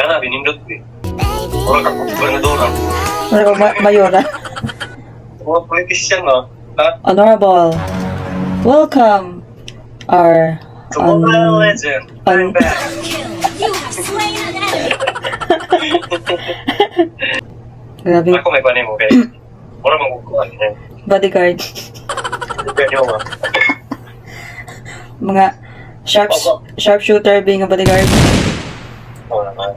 na, binindot ko eh. Wala ka kung gobernador. Wala ka mayor na. Mga politician no? Honorable, welcome our Mobile Legend. I'm back. Grabe. Ako may panin mo kaya. Wala mang kukuhan niya. Bodyguard. Bodyguard nyo ba? Mga sharpshooter being a bodyguard. Oo naman.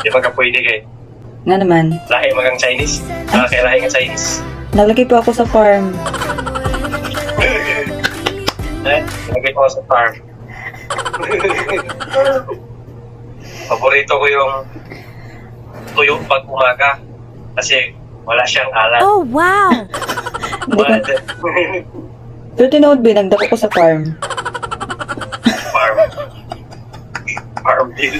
Di ba ka pwede kay? Nga naman. Lahi magang Chinese. Kaya lahi nga Chinese. Naglaki po ako sa farm. Nagay ko sa farm. Paborito ko yung tuyo pag umaga. Kasi wala siyang alat. Oh, wow! Pero tinood ba, nagdako ko sa farm. Farm bill.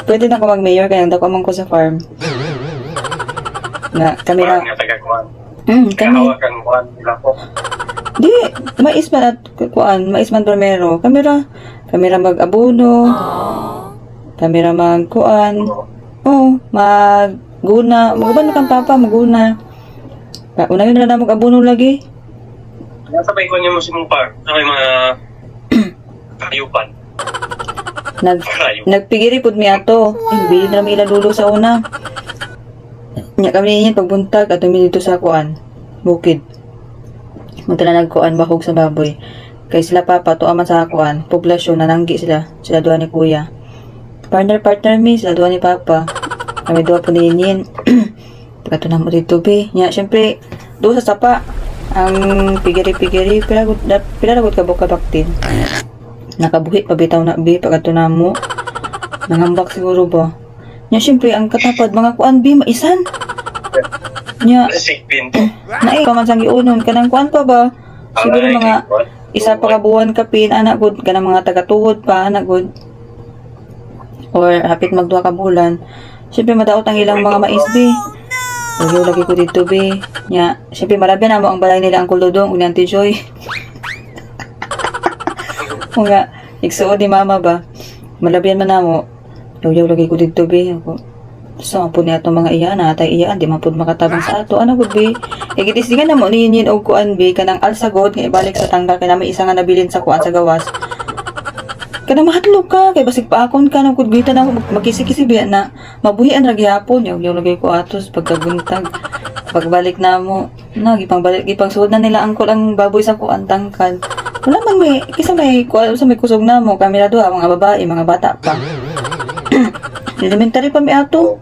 Pwede na ako mag-mayor, kaya nagdako man ko sa farm. Na, kami Farm na... nga taga-kuhan. kami... Kahawakan kuhan nila ko. Di, maisman at kuan, maisman primero. Kamera mag-abuno. Kamera mag-kuan. Mag-guna. Mag-abuno kang papa, mag-guna. Unahin na lang mag-abuno lagi. Nasabay ko niyo mo si mong farm. Sa may mga kayupan. Nagpigiri pud mi ato. Bili na mi ilalulo sa una. Nya kami niyan pagbuntag at mi dito sa kuan, bukid. Magtala nagkuan bahog sa baboy. Kay sila papa tuaman sa kuan, poblasyon nananggi sila. Sila duha ni kuya. Partner mi sila duha ni papa. Kami duha po niyin. Pagkato na mo dito be. Nya syempre duha sa sapa ang pigiri-pigiri pila gud ka buka baktin. Nakabuhi pabitaw na be pagkato na mo. Nangambak siguro ba. Nya syempre ang katapad mga kuan be maisan. Nya naay pa man sang giunon kanang kuan pa ba. Siguro mga isa pa ka buwan kapin anak gud kanang mga taga-tuwod pa anak gud. Or hapit magduha ka bulan. Syempre madaot ang ilang mga mais be. Uyo lagi ko dito be. Nya syempre marabyan na mo ang balay nila ang Dodong ug Auntie Joy. Mga igsuod ni mama ba. Malabyan man namo. Uyo lagi ko dito be. Ako so po niya itong mga iya na tay iya di man pud makatabang sa ato ano gud be igitisdigan na mo niyin og kuan be kanang alsagod nga ibalik sa tanggal kay na may isa nga nabilin sa kuan sa gawas kanang mahatlog ka kay basig paakon ka nang kudgita na magkisi-kisi be na mabuhian ra gyapon yaw lagay ko atos pagkabuntag pagbalik na mo na gipang suod na nila angkol ang baboy sa kuan tangkal wala man may kisa may kuan sa may kusog na mo kamera duha mga babae mga bata pa elementary pa mi ato.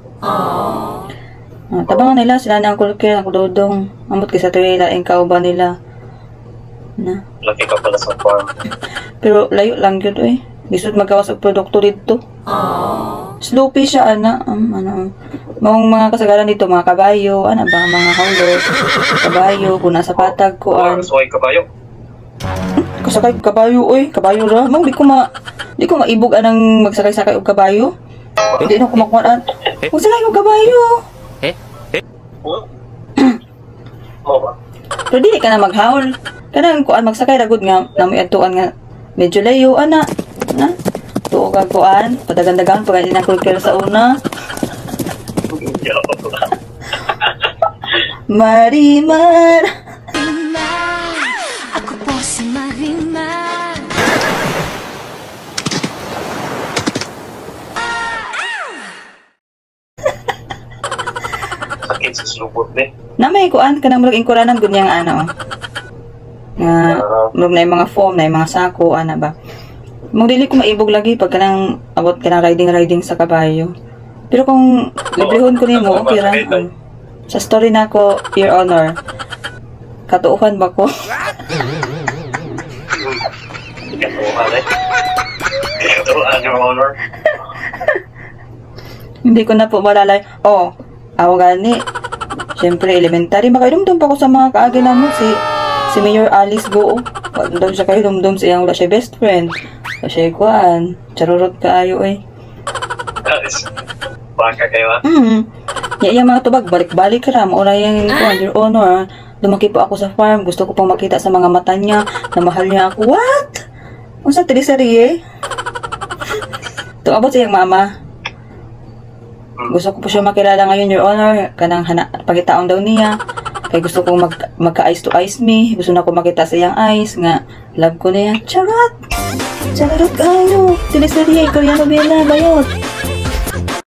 Tabangan nila sila na ang kulkir, ang Dodong. Amot kisa tuloy laing kauban nila. Na. Laki ka pala sa farm. Pero layo lang yun eh. Bisod magawas og produkto dito. Sloopy siya, ana. Mga kasagaran dito, mga kabayo, ana ba, mga hanglos, kabayo, kung nasa patag ko. Kasakay kabayo? Kasakay kabayo, oy. Kabayo ra. Mang, di ko maibog anang magsakay-sakay og kabayo. Hindi na kumakuhaan. Huwag sila yung kabayo. Pero di ka na maghaul. Kanang kuan magsakay ragod nga namoy adtuan nga medyo layo ana. Na? Tuo ka kuan, padagan-dagan pag hindi na kulkir sa una. Marimar. Ako po si Marimar. Sakit sa sulubot eh. Na may kuan kanang murag ingkuranan gud yang ano. Nga murag na yung mga foam na yung mga sako ana ba. Mong dili ko maibog lagi pag kanang abot kanang riding sa kabayo. Pero kung librehon ko nimo okay ra. Sa story nako Your Honor. Katuuhan ba ko? Katuuhan eh. Katuuhan Your Honor. Hindi ko na po malalay. Oh, ako gani. Siyempre, elementary. Makaidumdum pa ko sa mga kaagila mo. Si Mayor Alice Go. Wala daw siya kaidumdum sa iyang wala siya best friend. Wala siya ikuan. Charurot kaayo eh. Alice, baka kayo ah? Yung mga tubag, balik-balik ka ram. Ora yung ikuan, Your Honor. lumaki po ako sa farm. Gusto ko pong makita sa mga mata niya na mahal niya ako. What? Unsa teleserye? Tuabot siyang mama. Gusto ko po siya makilala ngayon, Your Honor. Kanang pagkitaon daw niya. Kaya gusto kong magka-eyes to eyes me. Gusto na ko makita sa iyang eyes nga love ko na yan. Charot! Charot kayo! Teleserye, Korean novela, bayot!